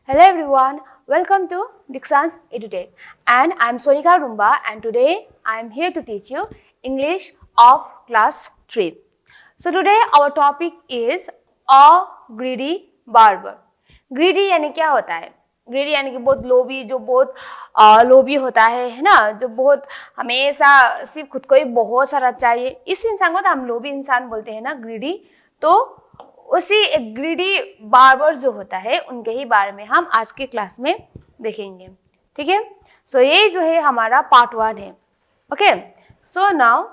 Hello everyone, welcome to Dixon's EduTech and I am Sonika Rumba and today I am here to teach you English of class 3. So today our topic is a greedy barber. Greedy यानी क्या होता है? Greedy यानी कि बहुत लोभी, जो बहुत लोभी होता है ना, जो बहुत हमेशा सिर्फ खुद को ही बहुत सारा चाहिए, इस इंसान को तो हम लोभी इंसान बोलते हैं ना, greedy. तो उसी एक ग्रीडी बार्बर जो होता है उनके ही बारे में हम आज के क्लास में देखेंगे. ठीक है, सो ये जो है हमारा पार्ट 1 है. Okay, so now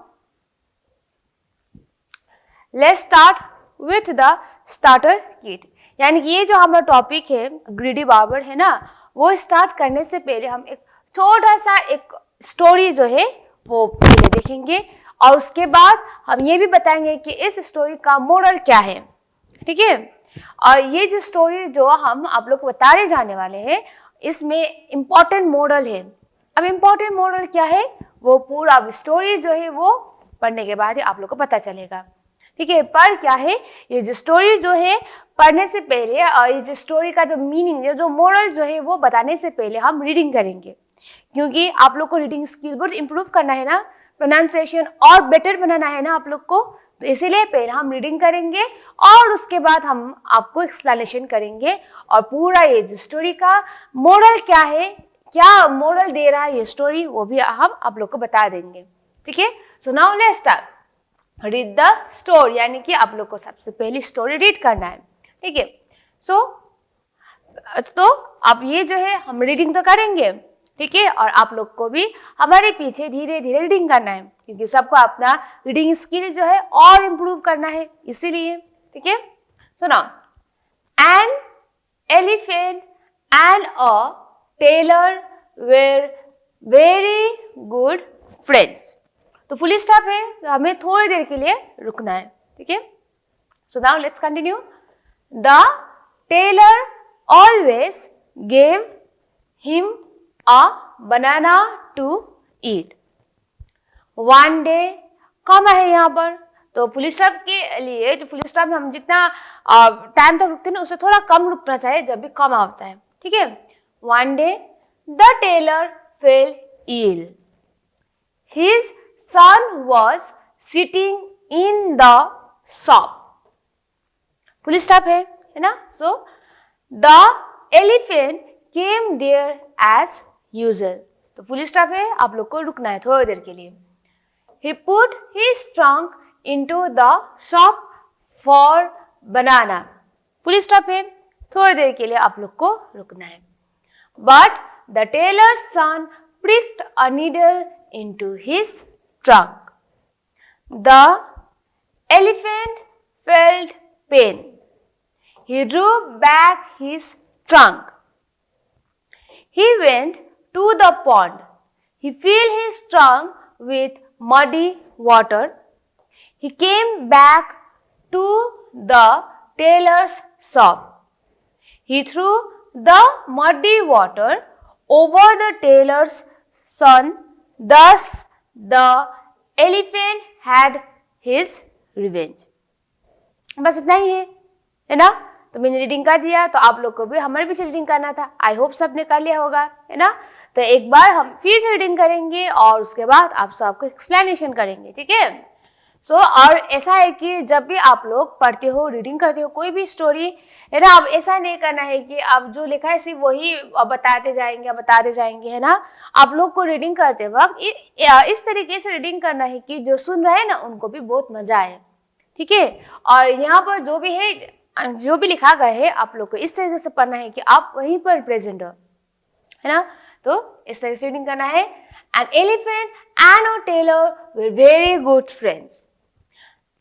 let's start with the starter kit. यानी कि ये जो हमारा टॉपिक है ग्रीडी बार्बर है ना, वो स्टार्ट करने से पहले हम एक छोटा सा एक स्टोरी जो है वो पहले देखेंगे और उसके बाद हम ये भी बताएंगे कि इस स्टोरी का मोरल क्या है. ठीक है, और ये जो स्टोरी जो हम आप लोग को बताने जाने वाले हैं इसमें इम्पोर्टेंट मोरल है. अब इम्पोर्टेंट मोरल क्या है वो पूरा स्टोरी जो है वो पढ़ने के बाद ही आप लोग को पता चलेगा. ठीक है, पर क्या है ये जो स्टोरी जो है पढ़ने से पहले और ये जो स्टोरी का जो मीनिंग है, जो मोरल जो है वो बताने से पहले हम रीडिंग करेंगे, क्योंकि आप लोग को रीडिंग स्किल बहुत इम्प्रूव करना है ना, प्रोनाउंसिएशन और बेटर बनाना है ना आप लोग को. तो इसीलिए पहले हम रीडिंग करेंगे और उसके बाद हम आपको एक्सप्लेनेशन करेंगे और पूरा ये जो स्टोरी का मोरल क्या है, क्या मोरल दे रहा है ये स्टोरी, वो भी हम आप लोग को बता देंगे. ठीक है, so now let's start. Read the story, यानी कि आप लोग को सबसे पहले स्टोरी रीड करना है. ठीक है, सो तो अब ये जो है हम रीडिंग तो करेंगे. ठीक है, और आप लोग को भी हमारे पीछे धीरे धीरे रीडिंग करना है, क्योंकि सबको अपना रीडिंग स्किल जो है और इम्प्रूव करना है इसीलिए. ठीक है, so now an elephant and a tailor were very good friends. तो फुल स्टॉप है, तो हमें थोड़ी देर के लिए रुकना है. ठीक है, so now let's continue. The tailor always gave him a banana to eat. One day, कम है यहाँ पर, तो फुल स्टॉप के लिए जो फुल स्टॉप में हम जितना टाइम तक रुकते हैं ना उससे थोड़ा कम रुकना चाहिए जब भी कम होता है. ठीक है, One day, the tailor fell ill. His son was sitting in the shop. Full stop है ना. So the elephant came there as usual. तो फुल स्टॉप है, आप लोग को रुकना है थोड़ी देर के लिए. He put his trunk into the shop for banana. Full stop है, थोड़ी देर के लिए आप लोग को रुकना है. But the tailor's son pricked a needle into his trunk. The elephant felt pain. He drew back his trunk. He went to the pond. He filled his trunk with muddy water. He came back to the tailor's shop. He threw the muddy water over the tailor's son. Thus, the elephant had his revenge. बस इतना ही है ना. तो मैंने reading कर दिया, तो आप लोग को भी हमारे पीछे रीडिंग करना था. आई होप सबने कर लिया होगा, है ना. तो एक बार हम फिर से रीडिंग करेंगे और उसके बाद आप सबको एक्सप्लेनेशन करेंगे. ठीक है, सो और ऐसा है कि जब भी आप लोग पढ़ते हो, रीडिंग करते हो कोई भी स्टोरी, है ना, अब ऐसा नहीं करना है कि आप जो लिखा है सिर्फ वही बताते जाएंगे, है ना. आप लोग को रीडिंग करते वक्त इस तरीके से रीडिंग करना है कि जो सुन रहे हैं ना उनको भी बहुत मजा आए. ठीक है, और यहाँ पर जो भी है, जो भी लिखा गया है आप लोग को इस तरीके से पढ़ना है कि आप वहीं पर प्रेजेंट हो, है ना. तो इस तरह से रीडिंग करना है. An elephant and a tailor were very good friends.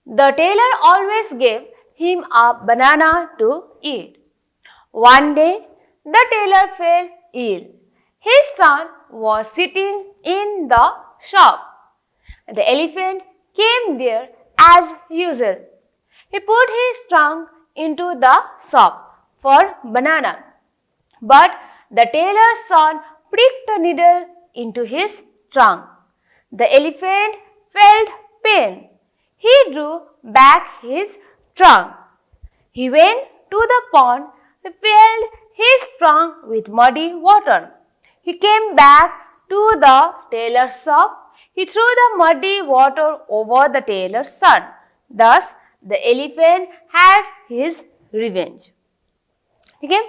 The tailor always gave him a banana to eat. One day, the tailor fell ill. His son was sitting in the shop. The elephant came there as usual. He put his trunk into the shop for banana. But the tailor's son pricked a needle into his trunk. The elephant felt pain. He drew back his trunk. He went to the pond, filled his trunk with muddy water. He came back to the tailor's shop. He threw the muddy water over the tailor's son. Thus, the elephant had his revenge. ठीक है,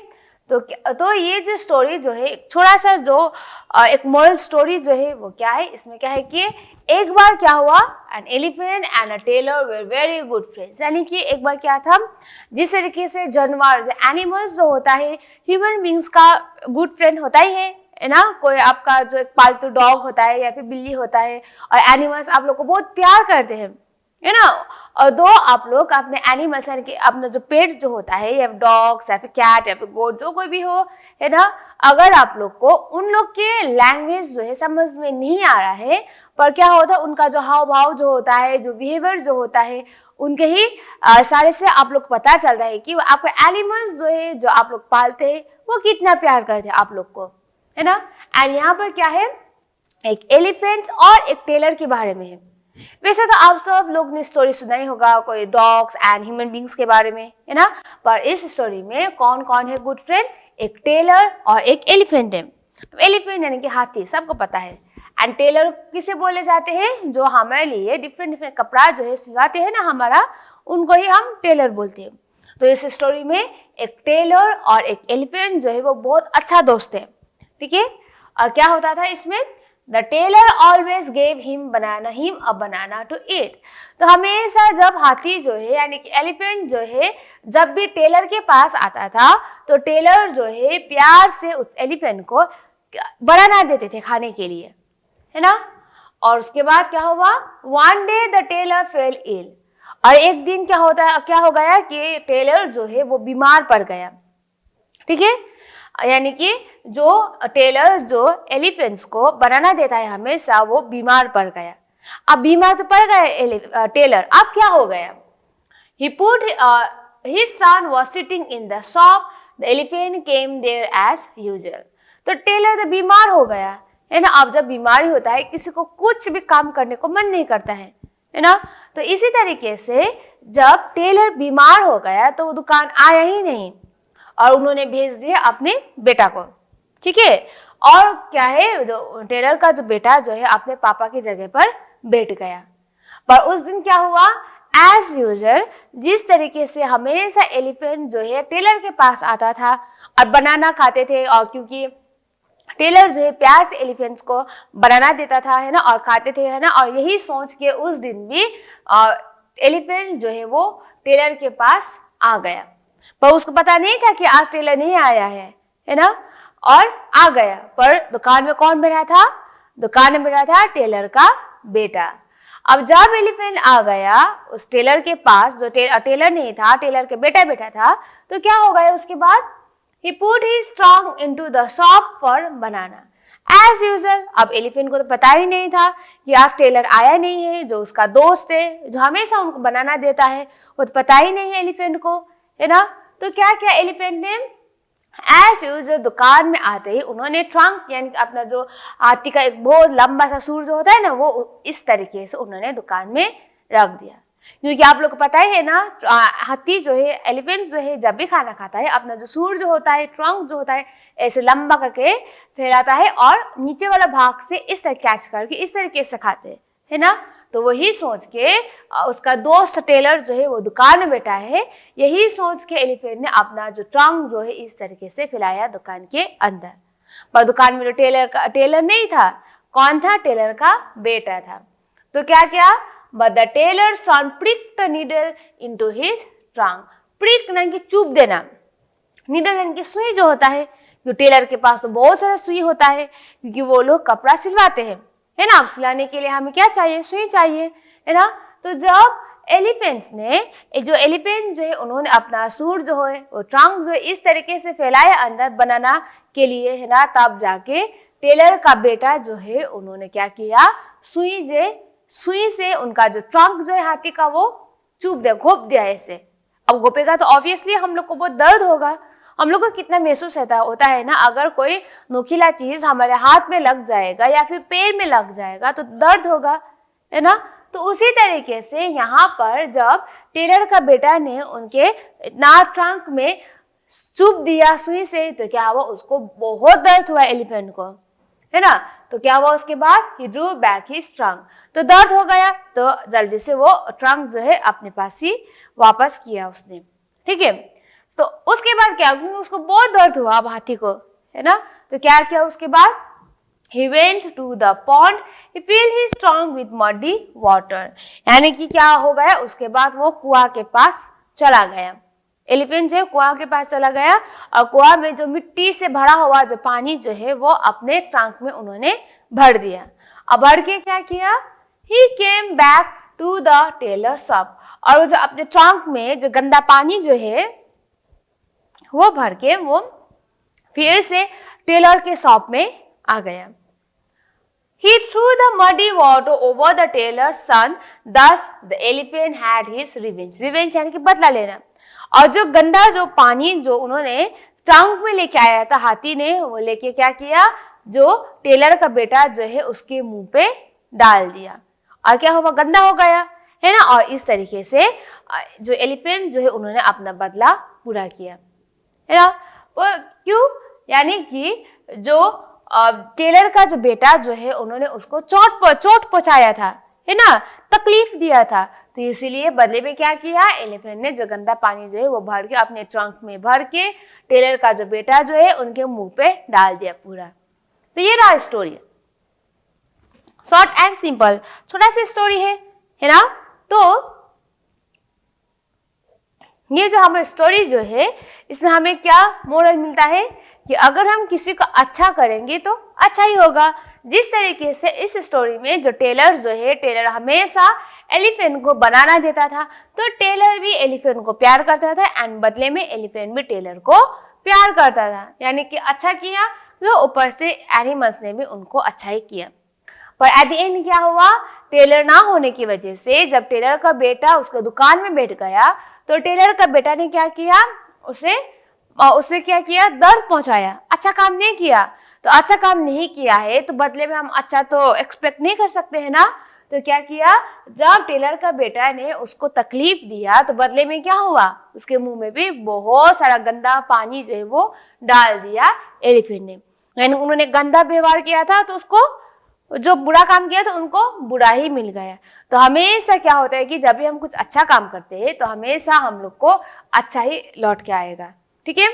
तो ये जो story जो है एक छोटा सा जो एक मोरल स्टोरी जो है वो क्या है, इसमें क्या है कि एक बार क्या हुआ, an elephant and a tailor were very good friends. यानी कि एक बार क्या था, जिस तरीके से जानवर एनिमल्स जो होता है ह्यूमन बींग्स का गुड फ्रेंड होता ही है ना। कोई आपका जो एक पालतू डॉग होता है या फिर बिल्ली होता है, और एनिमल्स आप लोग को बहुत प्यार करते हैं, है ना। और दो आप लोग अपने एनिमल्स यानी कि अपना जो पेट जो होता है, या डॉग्स या फिर कैट या फिर गोट जो कोई भी हो, है ना, अगर आप लोग को उन लोग के लैंग्वेज जो है समझ में नहीं आ रहा है, पर क्या होता है उनका जो हाव भाव जो होता है, जो बिहेवियर जो होता है, उनके ही सारे से आप लोग को पता चलता है कि आपके एनिमल्स जो है जो आप लोग पालते हैं वो कितना प्यार करते हैं आप लोग को, है ना। एंड यहाँ पर क्या है, एक एलिफेंट्स और एक टेलर के बारे में है। वैसे तो आप सब लोग ने स्टोरी सुना ही होगा कोई डॉग्स एंड ह्यूमन बींग्स के बारे में, है ना। पर इस स्टोरी में कौन कौन है गुड फ्रेंड, एक टेलर और एक एलिफेंट है। एलिफेंट यानी कि हाथी, सबको पता है। एंड टेलर किसे बोले जाते हैं, जो हमारे लिए डिफरेंट डिफरेंट कपड़ा जो है सिलाते हैं ना हमारा, उनको ही हम टेलर बोलते हैं। तो इस स्टोरी में एक टेलर और एक एलिफेंट जो है वो बहुत अच्छा दोस्त है, ठीक है। और क्या होता था इसमें, The tailor always gave him a banana to eat. तो हमेशा जब हाथी जो है यानी कि एलिफेंट जो है जब भी टेलर के पास आता था, तो टेलर जो है प्यार से उस एलिफेंट को बनाना देते थे खाने के लिए, है ना। और उसके बाद क्या हुआ, One day the tailor fell ill. और एक दिन क्या हो गया कि टेलर जो है वो बीमार पड़ गया, ठीक है। यानी कि जो टेलर जो एलिफेंट्स को बनाना देता है हमेशा, वो बीमार पड़ गया। अब बीमार तो पड़ गया टेलर, अब क्या हो गया, he put his son was sitting in the shop, the elephant came there as usual. तो टेलर तो बीमार हो गया, है ना। अब जब बीमारी होता है किसी को कुछ भी काम करने को मन नहीं करता है ना। तो इसी तरीके से जब टेलर बीमार हो गया तो वो दुकान आया ही नहीं, और उन्होंने भेज दिया अपने बेटा को, ठीक है। और क्या है, जो टेलर का जो बेटा जो है अपने पापा की जगह पर बैठ गया। पर उस दिन क्या हुआ, एज यूजुअल जिस तरीके से हमेशा एलिफेंट जो है टेलर के पास आता था और बनाना खाते थे, और क्योंकि टेलर जो है प्यार से एलिफेंट्स को बनाना देता था, है ना, और खाते थे, है ना। और यही सोच के उस दिन भी एलिफेंट जो है वो टेलर के पास आ गया, पर उसको पता नहीं था कि आज टेलर नहीं आया है ना। और आ गया, पर दुकान में कौन बैठा था, दुकान में बैठा था टेलर का बेटा। अब जब एलिफेंट आ गया उस टेलर के पास, जो टेलर नहीं था, टेलर के बेटा बैठा था, तो क्या हो गया उसके बाद, he put his trunk into the shop for banana as usual. अब एलिफेंट को तो पता ही नहीं था कि आज टेलर आया नहीं है, जो उसका दोस्त है जो हमेशा उनको बनाना देता है, वो तो पता ही नहीं है एलिफेंट को, है ना। तो क्या किया एलिफेंट ने, एज यूजुअल दुकान में आते ही उन्होंने ट्रंक यानी अपना जो हाथी का एक बहुत लंबा सा सूर जो होता है ना, वो इस तरीके से उन्होंने दुकान में रख दिया। क्योंकि आप लोग को पता ही है ना, हाथी जो है, एलिफेंट जो है जब भी खाना खाता है अपना जो सूर जो होता है, ट्रंक जो होता है, ऐसे लंबा करके फैलाता है और नीचे वाला भाग से इस तरह कैच करके इस तरीके से खाते हैं, है ना। तो वही सोच के उसका दोस्त टेलर जो है वो दुकान में बैठा है, यही सोच के एलिफेंट ने अपना जो ट्रंक जो है इस तरीके से फैलाया दुकान के अंदर। पर दुकान में जो टेलर नहीं था, कौन था, टेलर का बेटा था। तो क्या किया, but the tailor's son pricked a needle into his trunk. prick यानी कि चुभ देना, नीडल यानी कि सुई जो होता है, जो टेलर के पास तो बहुत सारा सुई होता है, क्योंकि वो लोग कपड़ा सिलवाते हैं, है ना। अब सिलाने के लिए हमें क्या चाहिए, सुई चाहिए, है ना। तो जब एलिफेंट्स ने जो एलिफेंट जो है उन्होंने अपना सूर जो है वो ट्रंक जो है इस तरीके से फैलाया अंदर बनाना के लिए, है ना, तब जाके टेलर का बेटा जो है उन्होंने क्या किया, सुई से उनका जो ट्रंक जो है हाथी का वो चुभ दिया, घोप दिया ऐसे। अब घोपेगा तो ऑब्वियसली हम लोग को बहुत दर्द होगा। हम लोग को कितना महसूस होता है ना, अगर कोई नुकीला चीज हमारे हाथ में लग जाएगा या फिर पैर में लग जाएगा तो दर्द होगा, है ना। तो उसी तरीके से यहाँ पर जब टेलर का बेटा ने उनके ना ट्रंक में चुभ दिया सुई से तो क्या हुआ, उसको बहुत दर्द हुआ एलिफेंट को, है ना। तो क्या हुआ उसके बाद, ही ड्रू बैक हिज ट्रंक, तो दर्द हो गया तो जल्दी से वो ट्रंक जो है अपने पास ही वापस किया उसने, ठीक है। तो उसके बाद क्या, क्योंकि उसको बहुत दर्द हुआ अब हाथी को, है ना, तो क्या किया उसके बाद, he went to the pond, he filled his trunk with muddy water, यानी कि क्या हो गया उसके बाद वो कुआं के पास चला गया, एलिफेंट जो है कुआं के पास चला गया और कुआं में जो मिट्टी से भरा हुआ जो पानी जो है वो अपने ट्रंक में उन्होंने भर दिया। अब भर के क्या किया, he came back to the tailor shop, और वो जो अपने ट्रंक में जो गंदा पानी जो है वो भर के वो फिर से टेलर के शॉप में आ गया। He threw the muddy water over the tailor's son, thus the elephant had his revenge. Revenge यानी कि बदला लेना। और जो गंदा जो पानी जो उन्होंने ट्रंक में लेके आया था हाथी ने, वो लेके क्या किया, जो टेलर का बेटा जो है उसके मुंह पे डाल दिया और क्या हुआ, गंदा हो गया, है ना। और इस तरीके से जो एलिफेंट जो है उन्होंने अपना बदला पूरा किया, है ना। वो क्यों, यानी कि जो टेलर का जो बेटा जो है उन्होंने उसको चोट पहुंचाया था, है ना, तकलीफ दिया था, तो इसीलिए बदले में क्या किया, एलिफेंट ने जो गंदा पानी जो है वो भर के अपने ट्रंक में भर के टेलर का जो बेटा जो है उनके मुंह पे डाल दिया पूरा। तो ये रहा स्टोरी, शॉर्ट एंड सिंपल, छोटा सी स्टोरी है ना। तो ये जो हमारी स्टोरी जो है इसमें हमें क्या मोरल मिलता है कि अगर हम किसी को अच्छा करेंगे तो अच्छा ही होगा। जिस तरीके से इस स्टोरी में जो टेलर जो है, टेलर हमेशा एलिफेंट को बनाना देता था, तो टेलर भी एलिफेंट को प्यार करता था एंड बदले में एलिफेंट भी टेलर को प्यार करता था, यानी कि अच्छा किया, तो ऊपर से एनिमल्स ने भी उनको अच्छा ही किया। पर एट द एंड क्या हुआ, टेलर ना होने की वजह से जब टेलर का बेटा उसके दुकान में बैठ गया तो टेलर का बेटा ने क्या किया, उसे क्या किया, दर्द पहुंचाया, अच्छा काम नहीं किया। तो अच्छा काम नहीं किया है तो बदले में हम अच्छा तो एक्सपेक्ट नहीं कर सकते हैं ना। तो क्या किया, जब टेलर का बेटा ने उसको तकलीफ दिया तो बदले में क्या हुआ, उसके मुंह में भी बहुत सारा गंदा पानी जो है वो डाल दिया एलिफेंट ने, यानी उन्होंने गंदा व्यवहार किया था तो उसको जो बुरा काम किया तो उनको बुरा ही मिल गया। तो हमेशा क्या होता है कि जब भी हम कुछ अच्छा काम करते हैं तो हमेशा हम लोग को अच्छा ही लौट के आएगा, ठीक है।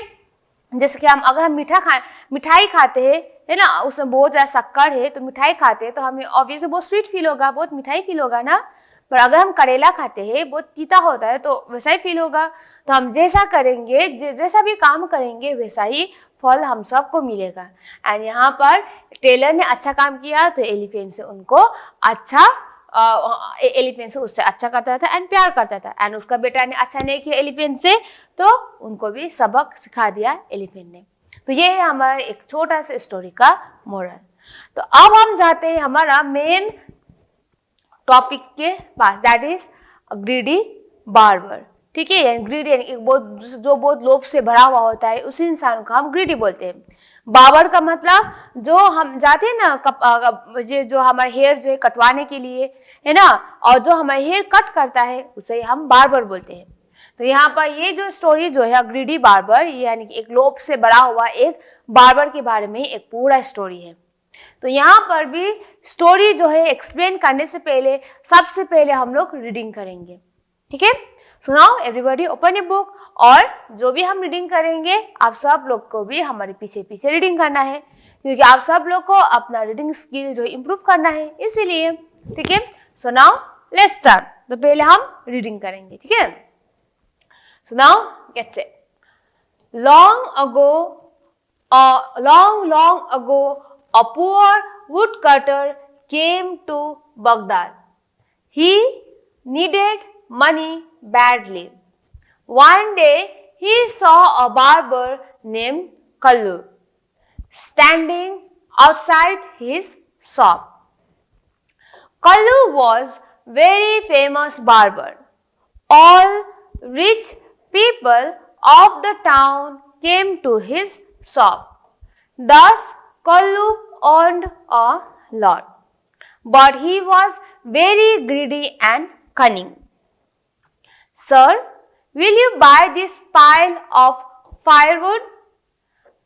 जैसे कि अगर हम मिठाई खाते हैं, है ना, उसमें बहुत ज़्यादा शक्कर है तो मिठाई खाते हैं तो हमें ऑब्वियसली बहुत स्वीट फील होगा, बहुत मिठाई फील होगा ना। पर अगर हम करेला खाते हैं, बहुत तीता होता है तो वैसा ही फील होगा। तो हम जैसा करेंगे, जैसा भी काम करेंगे वैसा ही फल हम सबको मिलेगा। एंड यहाँ पर टेलर ने अच्छा काम किया तो एलिफेंट से उससे अच्छा करता था एंड प्यार करता था, एंड उसका बेटा ने अच्छा नहीं किया एलिफेंट से तो उनको भी सबक सिखा दिया एलिफेंट ने। तो ये है हमारा एक छोटा सा स्टोरी का मोरल। तो अब हम जाते हैं हमारा मेन टॉपिक के पास, दैट इज ग्रीडी बार्बर, ठीक है। ग्रीडी यानी जो बहुत लोभ से भरा हुआ होता है उसी इंसान को हम ग्रीडी बोलते हैं। बार्बर का मतलब जो हम जाते हैं ना जो हमारे हेयर जो है कटवाने के लिए, है ना, और जो हमारे हेयर कट करता है उसे हम बार्बर बोलते हैं। तो यहाँ पर ये जो स्टोरी जो है ग्रीडी बार्बर, यानी कि एक लोभ से भरा हुआ एक बार्बर के बारे में एक पूरा स्टोरी है। तो यहाँ पर भी स्टोरी जो है एक्सप्लेन करने से पहले सबसे पहले हम लोग रीडिंग करेंगे, ठीक है। So now everybody open a book, और जो भी हम रीडिंग करेंगे आप सब लोग को भी हमारे पीछे पीछे रीडिंग करना है, क्योंकि आप सब लोग को अपना रीडिंग स्किल जो इम्प्रूव करना है इसीलिए, ठीक है। So now let's start. तो पहले हम रीडिंग करेंगे, ठीक है। So now gets it. long ago a poor woodcutter came to Baghdad. He needed money badly. One day he saw a barber named Kallu standing outside his shop. Kallu was very famous barber. All rich people of the town came to his shop. Thus Kallu earned a lot, but he was very greedy and cunning. Sir, will you buy this pile of firewood?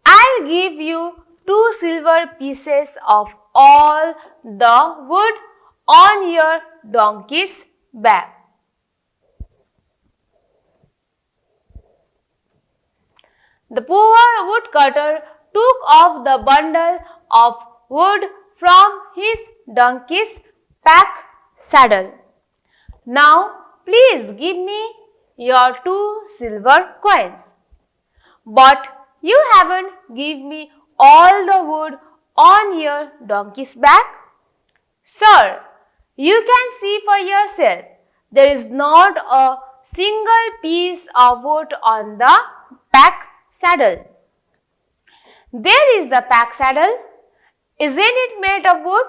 I'll give you 2 silver pieces of all the wood on your donkey's back. The poor woodcutter took off the bundle of wood from his donkey's back saddle. Now, please give me your 2 silver coins. But you haven't given me all the wood on your donkey's back. Sir, you can see for yourself. There is not a single piece of wood on the back saddle. There is the pack saddle. Isn't it made of wood?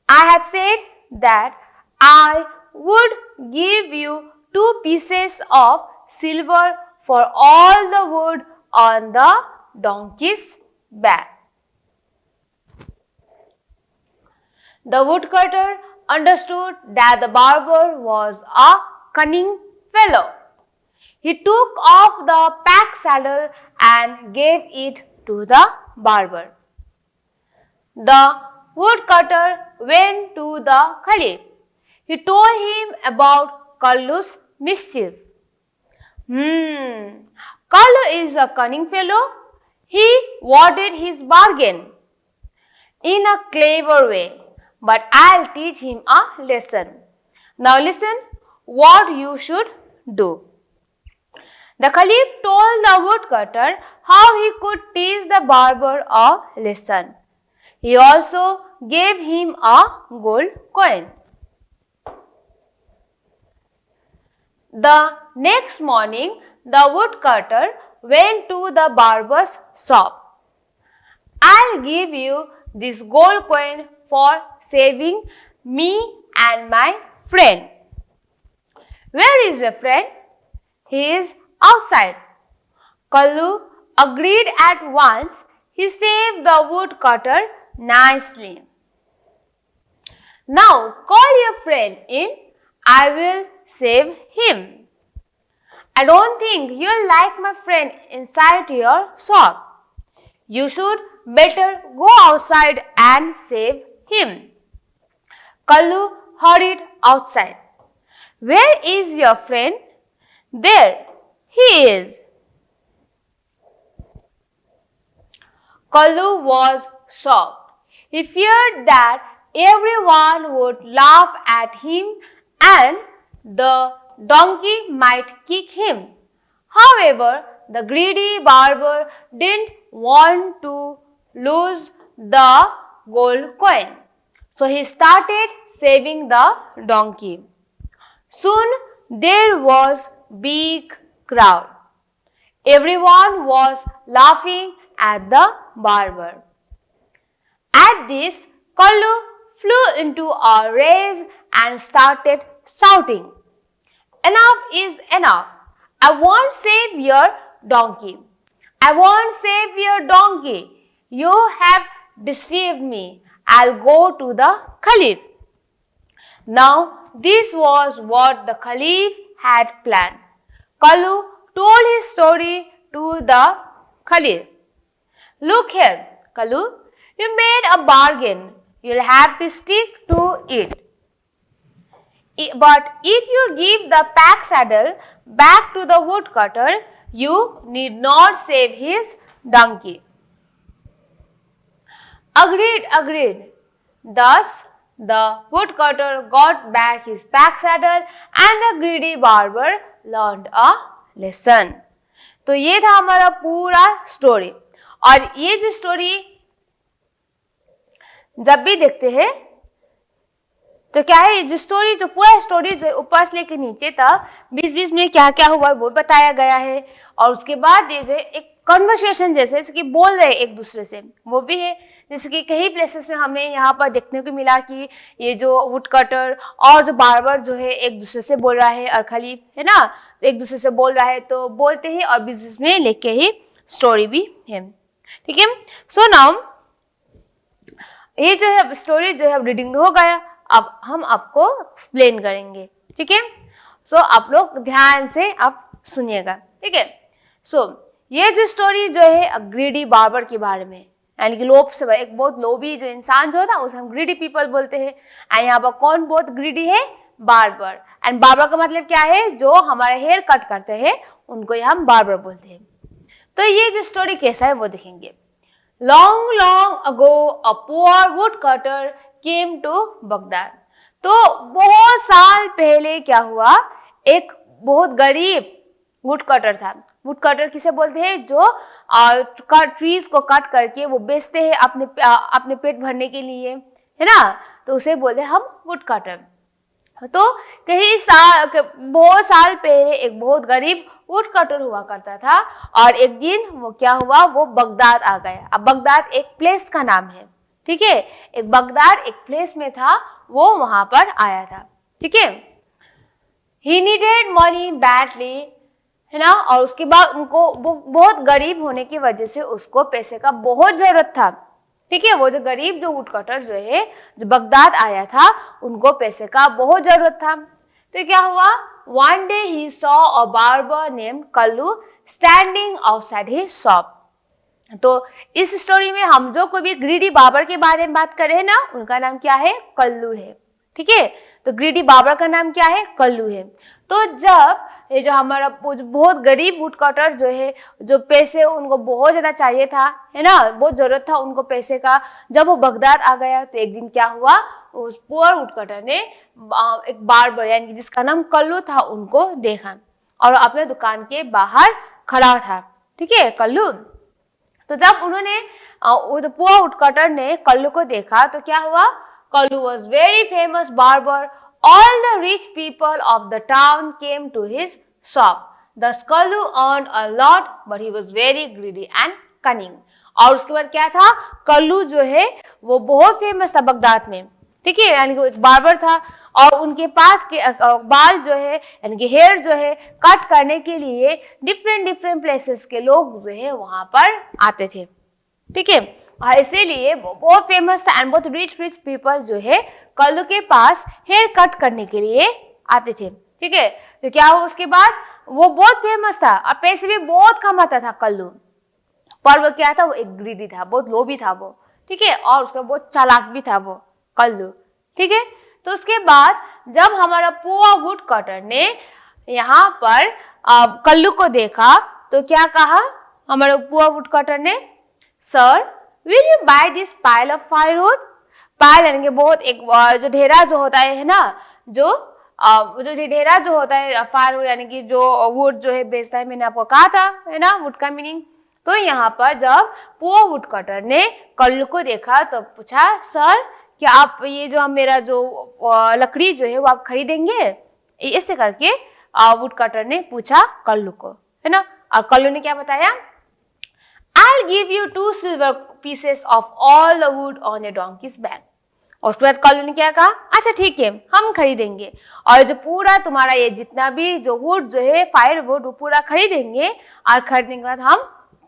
I have said that I would give you 2 pieces of silver for all the wood on the donkey's back. The woodcutter understood that the barber was a cunning fellow. He took off the pack saddle and gave it to the barber. The woodcutter went to the Caliph. He told him about Kallu's mischief. Kallu is a cunning fellow. He worded his bargain in a clever way, but I'll teach him a lesson. Now listen what you should do. The Caliph told the woodcutter how he could teach the barber a lesson. He also gave him a gold coin. The next morning, the woodcutter went to the barber's shop. I'll give you this gold coin for saving me and my friend. Where is your friend? He is outside. Kallu agreed at once. He saved the woodcutter nicely. Now call your friend in. I will save him. I don't think you'll like my friend inside your shop. You should better go outside and save him. Kallu hurried outside. Where is your friend? There he is. Kallu was shocked. He feared that everyone would laugh at him and the donkey might kick him. However, the greedy barber didn't want to lose the gold coin. So he started saving the donkey. Soon there was big crowd. Everyone was laughing at the barber. At this, Kallu flew into a rage and started shouting, "Enough is enough. I won't save your donkey. I won't save your donkey. You have deceived me. I'll go to the Caliph." Now, this was what the Caliph had planned. Kallu told his story to the Caliph. Look here, Kallu, you made a bargain. You'll have to stick to it. But if you give the pack saddle back to the woodcutter, you need not save his donkey. Agreed, agreed. Thus, the woodcutter got back his pack saddle and the greedy barber learned a lesson. तो ये था हमारा पूरा story. और ये जो story जब भी देखते हैं तो क्या है, जो स्टोरी जो पूरा स्टोरी जो ऊपर से लेकर नीचे तक बीच बीच में क्या क्या हुआ वो बताया गया है। और उसके बाद ये जो एक कन्वर्सेशन जैसे कि बोल रहे एक दूसरे से वो भी है। जैसे कि कई प्लेसेस में हमें यहाँ पर देखने को मिला कि ये जो वुडकटर और जो बार्बर जो है एक दूसरे से बोल रहा है और खलीफ है ना, तो एक दूसरे से बोल रहा है तो बोलते ही और बीच बीच में लेके ही स्टोरी भी है। ठीक है, सो नाउ ये जो है स्टोरी जो है रीडिंग हो गया। अब हम आपको एक्सप्लेन करेंगे। ठीक है, सो आप लोग ध्यान से आप सुनिएगा। ठीक है, सो ये जो स्टोरी जो है ग्रीडी बार्बर के बारे में, यानी कि लोभ से एक बहुत लोभी जो इंसान जो होता है उसे हम ग्रीडी पीपल बोलते हैं। एंड यहाँ पर कौन बहुत ग्रीडी है? बार्बर। एंड बार्बर का मतलब क्या है? जो हमारा हेयर कट करते हैं उनको ही हम बार्बर बोलते हैं। तो ये जो स्टोरी कैसा है वो देखेंगे। Long long ago a poor woodcutter came to Baghdad. तो बहुत साल पहले क्या हुआ, एक बहुत गरीब वुड कटर था। वुड कटर किसे बोलते हैं? जो ट्रीज को कट करके वो बेचते हैं अपने पेट भरने के लिए, है ना, तो उसे बोलते हैं हम वुड कटर। तो बहुत साल पहले एक बहुत गरीब वुड कटर हुआ करता था और एक दिन वो क्या हुआ, वो बगदाद आ गया। अब बगदाद एक प्लेस का नाम है, ठीक है, एक बगदाद एक प्लेस में था, वो वहां पर आया था, ठीक है। ही नीडेड मनी बैडली, है ना, और उसके बाद उनको वो बहुत गरीब होने की वजह से उसको पैसे का बहुत जरूरत था, ठीक है। वो जो गरीब जो वुड कटर जो है जो बगदाद आया था उनको पैसे का बहुत जरूरत था। तो क्या हुआ, one day he saw a barber named Kallu standing outside his shop. तो इस स्टोरी में हम जो कोई भी ग्रीडी बार्बर के बारे में बात कर रहे हैं ना, उनका नाम क्या है? कल्लू है, ठीक है। तो ग्रीडी बार्बर का नाम क्या है? कल्लू है। तो जब ये जो हमारा बहुत गरीब वुड कटर जो है, जो पैसे उनको बहुत ज्यादा चाहिए था, है ना, बहुत जरूरत था उनको पैसे का, जब वो बगदाद आ गया तो एक दिन क्या हुआ, उस पुअर वुड कटर ने एक बार्बर यानी जिसका नाम कल्लू था उनको देखा और अपने दुकान के बाहर खड़ा था, ठीक है, कल्लू। तो जब उन्होंने पुअर वुड कटर ने कल्लू को देखा तो क्या हुआ, Kallu was very famous barber. All the rich people of the town came to his shop. Thus Kallu earned a lot, but he was very greedy and cunning. और उसके बाद क्या था, कल्लू जो है वो बहुत फेमस था बगदाद में, ठीक है, यानी कि एक बार्बर था और उनके पास के बाल जो है यानी कि हेयर जो है कट करने के लिए डिफरेंट प्लेसेस के लोग जो है वहां पर आते थे, ठीक है। और इसीलिए वो बहुत फेमस था एंड बहुत रिच पीपल जो है कल्लू के पास हेयर कट करने के लिए आते थे, ठीक है। तो क्या हुआ उसके बाद, वो बहुत फेमस था और पैसे भी बहुत कमाता था कल्लू, पर वो क्या था, वो एक ग्रीडी था, बहुत लोभी था वो, ठीक है, और उसका बहुत चालाक भी था वो कल्लू, ठीक है। तो उसके बाद जब हमारा पुअर वुड कटर ने यहाँ पर कल्लू को देखा तो क्या कहा हमारा पुअर वुड कटर ने, sir will you buy this pile of firewood. Pile यानी कि बहुत एक जो ढेरा जो होता है ना, जो ढेरा जो होता है फायरवुड यानी कि जो वुड जो है बेचता है, मैंने आपको कहा था, है ना, वुड का मीनिंग। तो यहाँ पर जब पुअर वुड कटर ने कल्लू को देखा तो पूछा, सर क्या आप ये जो मेरा जो लकड़ी जो है वो आप खरीदेंगे? ऐसे करके वुड कटर ने पूछा कल्लू को, है ना। और कल्लू ने क्या बताया, I'll give you 2 silver pieces of all the wood on a donkey's back. और उसके बाद कल्लू ने क्या कहा, अच्छा ठीक है हम खरीदेंगे और जो पूरा तुम्हारा ये जितना भी जो वुड जो है फायर वुड वो पूरा खरीदेंगे और खरीदने के बाद हम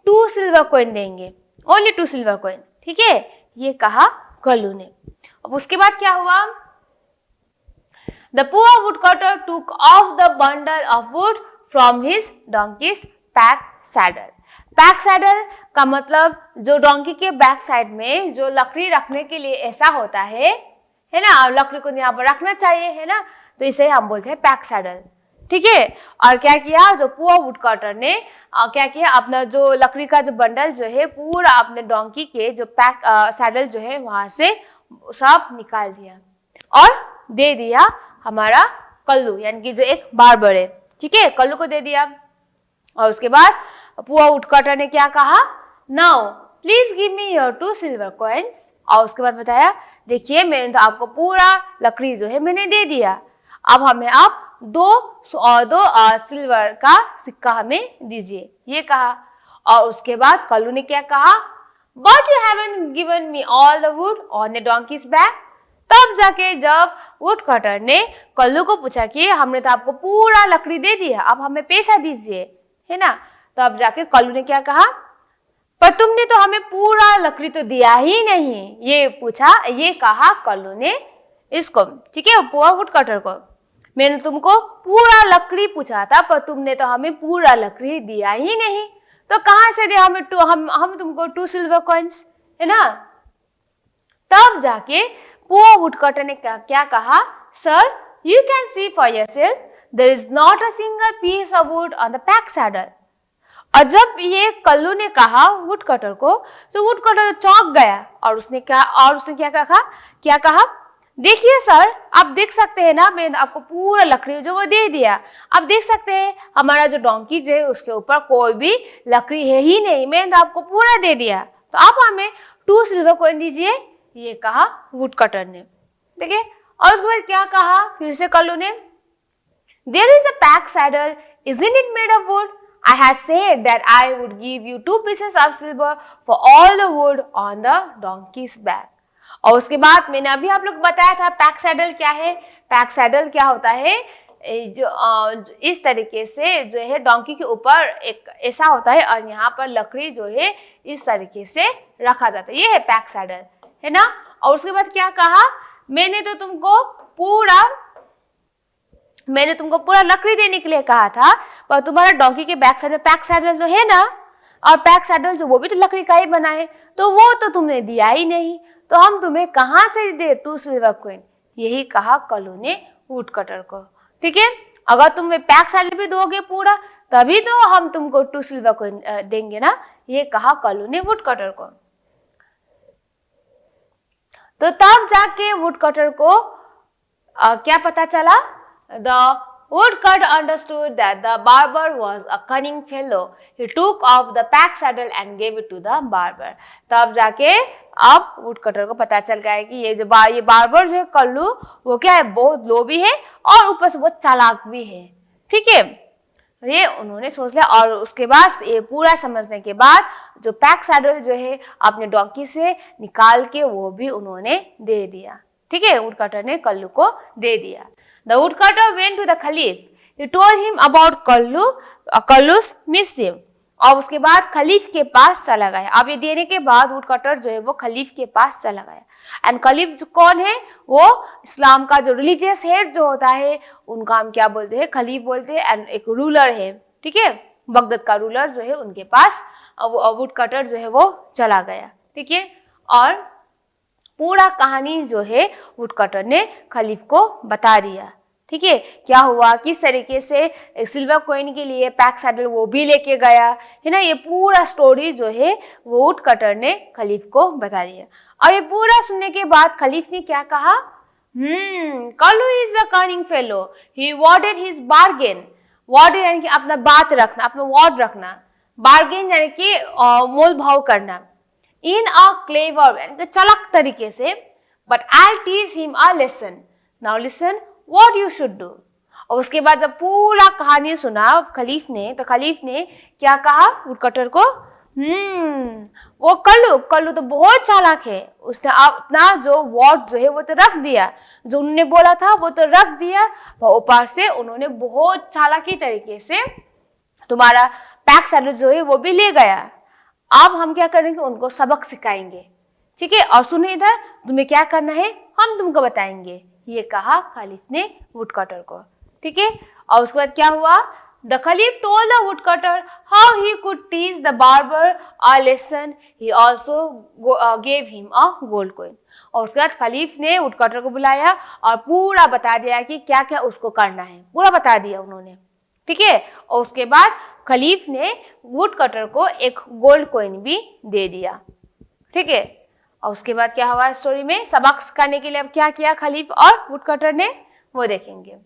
2 सिल्वर कॉइन देंगे, ओनली 2 सिल्वर कॉइन, ठीक है, ये कहा कल्लू ने। अब उसके बाद क्या हुआ, The poor woodcutter took off the bundle of wood from his donkey's back saddle. Back saddle का मतलब जो डोंकी के बैक साइड में जो लकड़ी रखने के लिए ऐसा होता है ना, लकड़ी को यहाँ पर रखना चाहिए, है ना, तो इसे हम बोलते हैं बैक सैडल, ठीक है। और क्या किया, जो पुअर वुड कटर ने क्या किया, अपना जो लकड़ी का जो बंडल जो है पूरा अपने डोंकी के जो पैक सैडल जो है वहां से सब निकाल दिया और दे दिया हमारा कल्लू यानी कि जो एक बार्बर है, ठीक है, कल्लू को दे दिया। और उसके बाद पुअर वुड कटर ने क्या कहा, now please give me your 2 silver coins. और उसके बाद बताया, देखिए मैंने तो आपको पूरा लकड़ी जो है मैंने दे दिया, अब हमें आप 2 सिल्वर का सिक्का हमें दीजिए, ये कहा। और उसके बाद कल्लू ने क्या कहा, but you haven't given me all the wood on the donkey's back. तब जाके जब वुड कटर ने कल्लू को पूछा कि हमने तो आपको पूरा लकड़ी दे दिया, अब हमें पैसा दीजिए, है ना, तब जाके कल्लू ने क्या कहा, पर तुमने तो हमें पूरा लकड़ी तो दिया ही नहीं, ये पूछा, ये कहा कल्लू ने इसको, ठीक है, पुअर वुड कटर को, मैंने तुमको पूरा लकड़ी पूछा था पर तुमने तो हमें पूरा लकड़ी दिया ही नहीं, तो कहाँ से दे हमें हम तुमको 2 सिल्वर कॉइन्स, है ना। तब जाके पुअर वुडकटर ने क्या कहा, sir you can see for yourself there is not a single piece of wood on the pack saddle. और जब ये कल्लू ने कहा वुडकटर को, तो वुडकटर तो चौंक गया और उसने क्या कहा, देखिए सर, आप देख सकते हैं ना, मैंने आपको पूरा लकड़ी जो वो दे दिया। आप देख सकते हैं हमारा जो डोंकी जो है उसके ऊपर कोई भी लकड़ी है ही नहीं, मैंने आपको पूरा दे दिया, तो आप हमें 2 सिल्वर कॉइन दीजिए, ये कहा वुडकटर ने। देखिए, और उसके बाद क्या कहा फिर से कल्लू ने, there is a pack saddle, isn't it made of wood? I had said that I would give you 2 pieces of silver for all the wood on the donkey's back. और उसके बाद मैंने अभी आप लोग बताया था पैक सैडल क्या है। पैक सैडल क्या होता है, जो इस तरीके से जो है डोंकी के ऊपर एक ऐसा होता है और यहाँ पर लकड़ी जो है इस तरीके से रखा जाता है, ये है पैक सैडल, है ना। और उसके बाद क्या कहा, मैंने तुमको पूरा लकड़ी देने के लिए कहा था, पर तुम्हारा डोंकी के बैक साइड में पैक सैडल तो है ना, और पैक सैडल जो वो भी तो लकड़ी का ही बना है, तो वो तो तुमने दिया ही नहीं, तो हम तुम्हें कहाँ से दे 2 सिल्वर कॉइन, यही कहा कल्लू ने वुडकटर को। ठीक है, अगर तुम पैक सैडल भी दोगे पूरा, तभी तो हम तुमको 2 सिल्वर कॉइन देंगे ना, ये कहा कल्लू ने वुडकटर को। तो तब जाके वुडकटर को क्या पता चला, the woodcutter understood that the barber was a cunning fellow. He took off the pack saddle and gave it to the barber. तब जाके अब वुडकटर को पता चल गया है कि ये बार्बर जो है कल्लू, वो क्या है, बहुत लोभी है और ऊपर से बहुत चालाक भी है। ठीक है, ये उन्होंने सोच लिया, और उसके बाद ये पूरा समझने के बाद जो पैक सैडल जो है अपने डोंकी से निकाल के वो भी उन्होंने दे दिया। ठीक है, वुडकटर ने कल्लू को दे दिया। The woodcutter went to the Khalif. He told him about Kallu's mischief. और उसके बाद खलीफ के पास चला गया। अब ये देने के बाद वुडकटर जो है वो खलीफ के पास चला गया। एंड खलीफ जो कौन है, वो इस्लाम का जो रिलीजियस हेड जो होता है उनका हम क्या बोलते हैं, खलीफ बोलते हैं, एंड एक रूलर है। ठीक है, बगदाद का रूलर जो है उनके पास वुडकटर जो है वो चला गया। ठीक है, और पूरा कहानी जो है वुडकटर ने खलीफ को बता दिया। ठीक है, क्या हुआ, किस तरीके से सिल्वर कॉइन के लिए पैक सैडल वो भी लेके गया, है ना। ये पूरा स्टोरी जो है वो वुडकटर ने खलीफ को बता दिया। और ये पूरा सुनने के बाद खलीफ ने क्या कहा, Kallu is a cunning fellow, he warded his bargain. Warded यानी कि अपना बात रखना, अपना वर्ड रखना, बार्गेन यानी कि मोल भाव करना, इन अ क्लेवर यानी कि चालाक तरीके से, but I teach him a lesson, now listen what you should do. और उसके बाद जब पूरा कहानी सुना खलीफ ने, तो खलीफ ने क्या कहा वुडकटर को, वो कल्लू तो बहुत चालाक है, उसने अपना जो वर्ड जो है वो तो रख दिया, जो उन्होंने बोला था वो तो रख दिया, और ऊपर से उन्होंने बहुत चालाकी तरीके से तुम्हारा पैक सैडल जो है वो भी ले गया। अब हम क्या करेंगे, उनको सबक सिखाएंगे। ठीक है, और सुनो इधर, तुम्हें क्या करना है हम तुमको बताएंगे, ये कहा खलीफ ने वुडकटर को। ठीक है, और उसके बाद क्या हुआ, the खलीफ told the woodcutter how he could teach the barber a lesson, he also gave him a gold coin. और उसके बाद खलीफ ने वुडकटर को बुलाया और पूरा बता दिया कि क्या क्या उसको करना है, पूरा बता दिया उन्होंने। ठीक है, और उसके बाद खलीफ ने वुडकटर को एक गोल्ड कॉइन भी दे दिया। ठीक है, और उसके बाद क्या हुआ स्टोरी में, सबक सिखाने के लिए अब क्या किया खलीफ और वुडकटर ने, वो देखेंगे।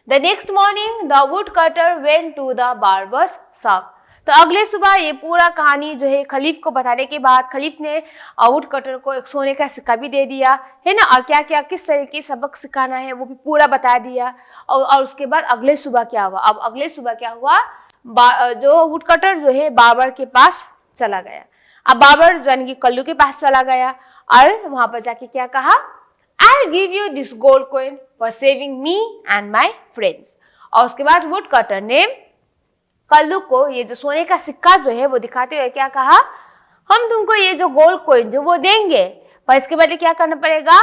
The next morning the woodcutter went to the barber's shop. तो अगले सुबह ये पूरा कहानी जो है खलीफ को बताने के बाद खलीफ ने वुडकटर को एक सोने का सिक्का भी दे दिया, है ना, और क्या क्या किस तरीके सबक सिखाना है वो भी पूरा बता दिया। और उसके बाद अगले सुबह क्या हुआ, अब अगले सुबह क्या हुआ, जो वुडकटर जो है बार्बर के पास चला गया। अब बार्बर यानी कि कल्लू के पास चला गया और वहां पर जाके क्या कहा, I'll give you this gold coin for saving me and my friends। और उसके बाद वुडकटर ने कल्लू को ये जो सोने का सिक्का जो है वो दिखाते हुए क्या कहा, हम तुमको ये जो गोल्ड कॉइन जो वो देंगे, पर इसके बाद क्या करना पड़ेगा,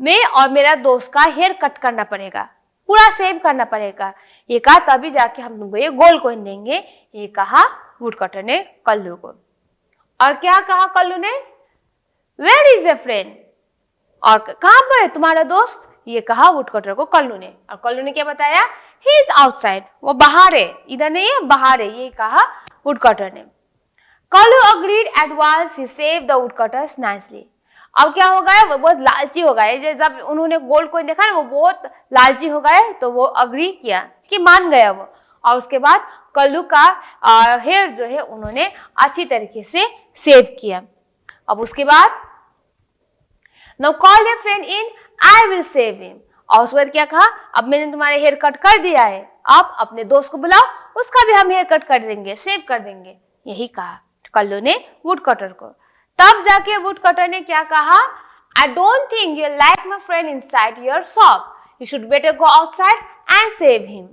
मैं और मेरा दोस्त का हेयर कट करना पड़ेगा, पूरा सेव करना पड़ेगा। ये कहा तभी जाके हम तुमको ये गोल्ड कॉइन देंगे, ये कहा वुडकटर ने कल्लू को। और क्या कहा कल्लू ने? Where is a friend? और कहां पर है तुम्हारा दोस्त? ये कहा वुडकटर को कल्लू ने। और कल्लू ने क्या बताया? ही इज आउटसाइड, वो बाहर है, इधर नहीं है, बाहर है, ये कहा वुडकटर ने। Kallu agreed at once, he saved the woodcutters nicely. अब क्या हो गया? वो बहुत लालची हो गए, जब उन्होंने गोल्ड कॉइन देखा ना, वो बहुत लालची हो गए, तो वो अग्री किया कि मान गया वो। और उसके बाद कल्लू का हेयर जो है उन्होंने अच्छी तरीके से सेव किया। अब उसके बाद now call your friend in, I will save him. और उसके बाद क्या कहा? अब मैंने तुम्हारे हेयर कट कर दिया है, आप अपने दोस्त को बुलाओ, उसका भी हम हेयर कट कर देंगे, सेव कर देंगे, यही कहा कल्लू ने वुडकटर को। तब जाके वुडकटर ने क्या कहा? I don't think you like my friend inside your shop, you should better go outside and save him.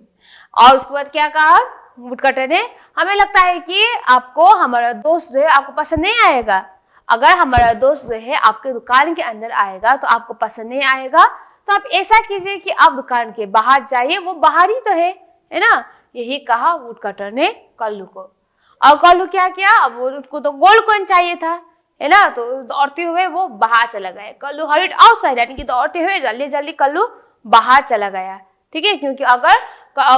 और उसके बाद क्या कहा वुडकटर ने? हमें लगता है कि आपको हमारा दोस्त जो है आपको पसंद नहीं आएगा। अगर हमारा दोस्त जो है आपके दुकान के अंदर आएगा तो आपको पसंद नहीं आएगा, तो आप ऐसा कीजिए कि आप दुकान के बाहर जाइए, वो बाहर ही तो है ना, यही कहा वुडकटर ने कल्लू को। और कल्लू क्या किया? अब वो उसको तो गोल्ड कॉइन चाहिए था, है ना, तो दौड़ते हुए वो बाहर चला गया। कल्लू हरिड आउटसाइड, यानी कि दौड़ते हुए जल्दी जल्दी कल्लू बाहर चला गया। ठीक है, क्योंकि अगर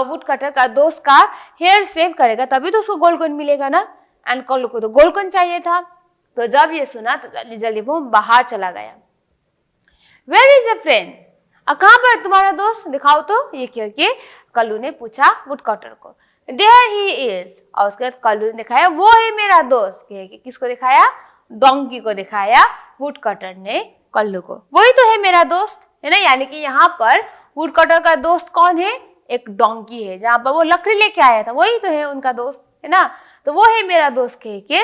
वुडकटर का दोस्त का हेयर सेव करेगा तभी तो उसको गोल्ड कॉइन मिलेगा ना, एंड कल्लू को तो गोल्ड कॉइन चाहिए था। तो जब ये सुना तो जल्दी जल्दी वो बाहर चला गया। Where is a friend? और कहां पर तुम्हारा दोस्त, दिखाओ तो, ये करके कल्लू ने पूछा वुडकटर को। There he is. और उसके बाद कल्लू ने दिखाया वो है मेरा दोस्त। किसको दिखाया? डोंकी को दिखाया वुडकटर ने कल्लू को, वही तो है मेरा दोस्त, है ना। यानी कि यहाँ पर वुडकटर का दोस्त कौन है? एक डोंकी है, जहां पर वो लकड़ी लेके आया था, वही तो है उनका दोस्त, है ना। तो वो है मेरा दोस्त कह के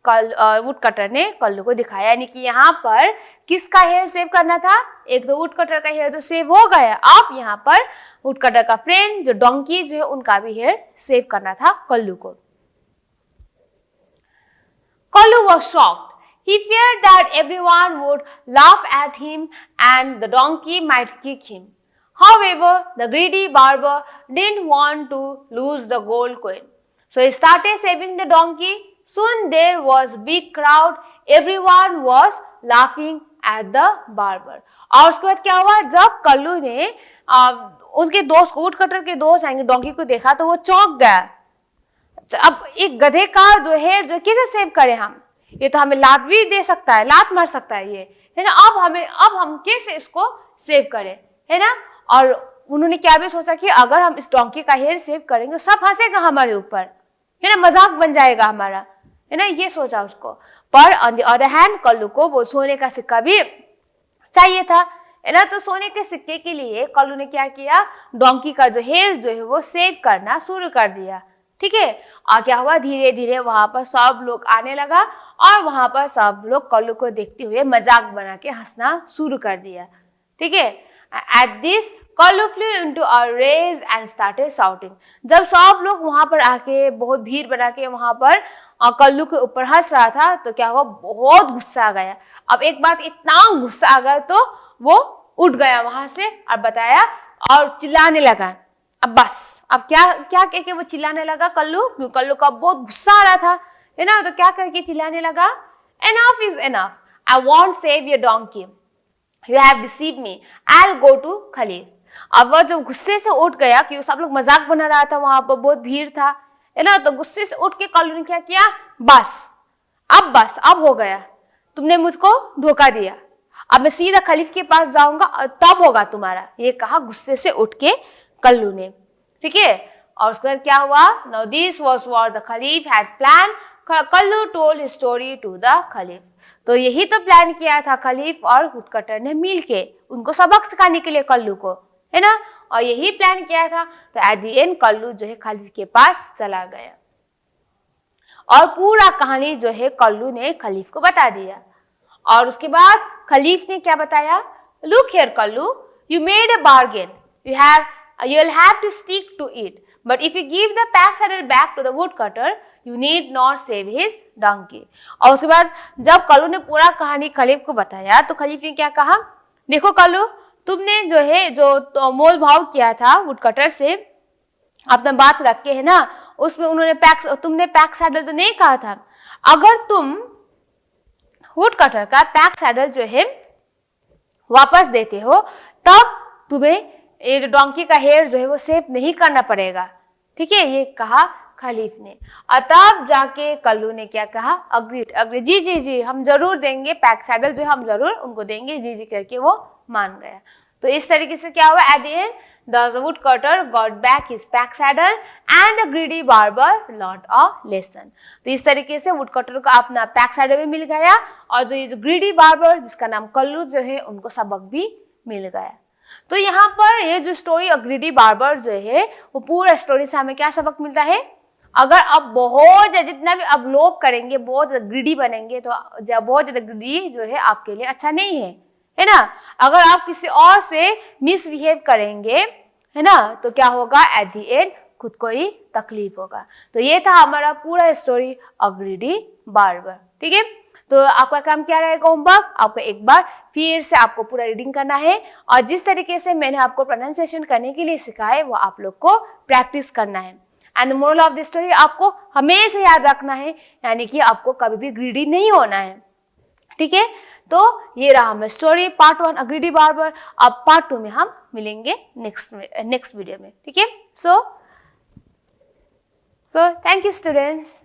वुडकटर ने कल्लू को दिखाया। यानी कि यहाँ पर किसका हेयर सेव करना था? एक तो वुडकटर का हेयर तो सेव हो गया, अब यहाँ पर वुडकटर का फ्रेंड जो डोंकी जो है उनका भी हेयर सेव करना था कल्लू को। Kallu was shocked. He feared that everyone would laugh at him and the donkey might kick him. However, the greedy barber didn't want to lose the gold coin. So he started saving the donkey. Soon there was a big crowd. Everyone was laughing at the barber. और उसके बाद क्या हुआ? जब कल्लू ने उसके दोस्त woodcutter के दोस्त यानी डोंकी को देखा तो वो चौंक गया। अब एक गधे का जो है जो कैसे सेव करें हम? ये तो हमें लात भी दे सकता है, लात मार सकता है, ये है ना। अब हम कैसे इसको सेव करें, है ना। और उन्होंने क्या भी सोचा कि अगर हम इस डोंकी का हेयर सेव करेंगे सब हंसेगा हमारे ऊपर, है ना, मजाक बन जाएगा हमारा, है ना, ये सोचा उसको। पर on the other hand Kallu को वो सोने का सिक्का भी चाहिए था, है ना। तो सोने के सिक्के के लिए कल्लू ने क्या किया? डोंकी का जो हेयर जो है वो सेव करना शुरू कर दिया। ठीक है, और क्या हुआ? धीरे धीरे वहां पर सब लोग आने लगा और वहां पर सब लोग कल्लू को देखते हुए मजाक बना के हंसना शुरू कर दिया। ठीक है, at this Kallu flew into a rage and started shouting. जब सब लोग वहां पर आके बहुत भीड़ बना के वहां पर कल्लू के ऊपर हंस रहा था तो क्या हुआ? बहुत गुस्सा आ गया। अब एक बात, इतना गुस्सा आ गया तो वो उठ गया वहां से और बताया और चिल्लाने लगा। अब बस, अब क्या क्या कह के वो चिल्लाने लगा कल्लू का बहुत गुस्सा आ रहा था, है ना। तो क्या करके चिल्लाने लगा? Enough is enough, I won't save your donkey, you have deceived me, I will go to caliph. अब वो जब गुस्से से उठ गया कि सब लोग मजाक बना रहा था, वहां पर बहुत भीड़ था, है ना, तो गुस्से से उठ के कल्लू ने क्या किया? बस अब हो गया, तुमने मुझको धोखा दिया, अब मैं सीधा खलीफ के पास जाऊंगा तब होगा तुम्हारा, ये कहा गुस्से से उठ के कल्लू ने। ठीक है, और उसके बाद क्या हुआ? Now this was what the caliph had plan. Kallu told his story to the caliph. तो यही तो प्लान किया था खलीफ और वुडकटर ने मिलके उनको सबक सिखाने के लिए कल्लू को, है ना, और यही प्लान किया था। तो एट द एंड कल्लू जो है खलीफ के पास चला गया और पूरा कहानी जो है कल्लू ने खलीफ को बता दिया। और उसके बाद खलीफ ने क्या बताया? Look here Kallu, you made a bargain, you'll have to stick to it, but if you give the pack saddle back to the woodcutter, you need not save his donkey. और उसके बाद जब कल्लू ने पूरा कहानी खलीफ को बताया तो खलीफ ने क्या कहा? देखो कल्लू, तुमने जो है जो मोल भाव किया था वुडकटर से, अपना बात रख के, है ना, उसमें उन्होंने तुमने पैक सैडल तो नहीं कहा था, अगर तुम वुड कटर का पैक सैडल जो है वापस देते हो तब तुम्हें ये जो डोंकी का हेयर जो है वो सेव नहीं करना पड़ेगा, ठीक है, ये कहा खलीफ ने। और तब जाके कल्लू ने क्या कहा, अग्रीड, जी जी जी हम जरूर देंगे, पैक सैडल जो हम जरूर उनको देंगे, जी जी करके वो मान गया। तो इस तरीके से क्या हुआ, at the end the woodcutter got back his pack saddle and the greedy barber learned a lesson. तो इस तरीके से वुडकटर को अपना पैक सैडल भी मिल गया और जो ये ग्रीडी बार्बर जिसका नाम कल्लू जो है उनको सबक भी मिल गया। तो यहाँ पर ये जो स्टोरी ग्रीडी बार्बर जो है वो पूरा स्टोरी से हमें क्या सबक मिलता है, अगर आप बहुत जितना भी आप लोभ करेंगे, बहुत ग्रीडी बनेंगे, तो बहुत ज्यादा ग्रीडी जो है आपके लिए अच्छा नहीं है ना। अगर आप किसी और से मिसबिहेव करेंगे, है ना, तो क्या होगा, एट द एंड खुद को ही तकलीफ होगा। तो ये था हमारा पूरा स्टोरी ग्रीडी बार्बर, ठीक है। तो आपका काम क्या रहेगा, होमवर्क आपको एक बार फिर से आपको पूरा रीडिंग करना है और जिस तरीके से मैंने आपको प्रोनाउंसिएशन करने के लिए सिखाया है वो आप लोग को प्रैक्टिस करना है। And the moral of the story आपको हमेशा याद रखना है, यानी कि आपको कभी भी ग्रीडी नहीं होना है, ठीक है। तो ये रहा हमारा स्टोरी पार्ट 1 ग्रीडी बार्बर। अब पार्ट 2 में हम मिलेंगे नेक्स्ट वीडियो में, ठीक है। So thank you students.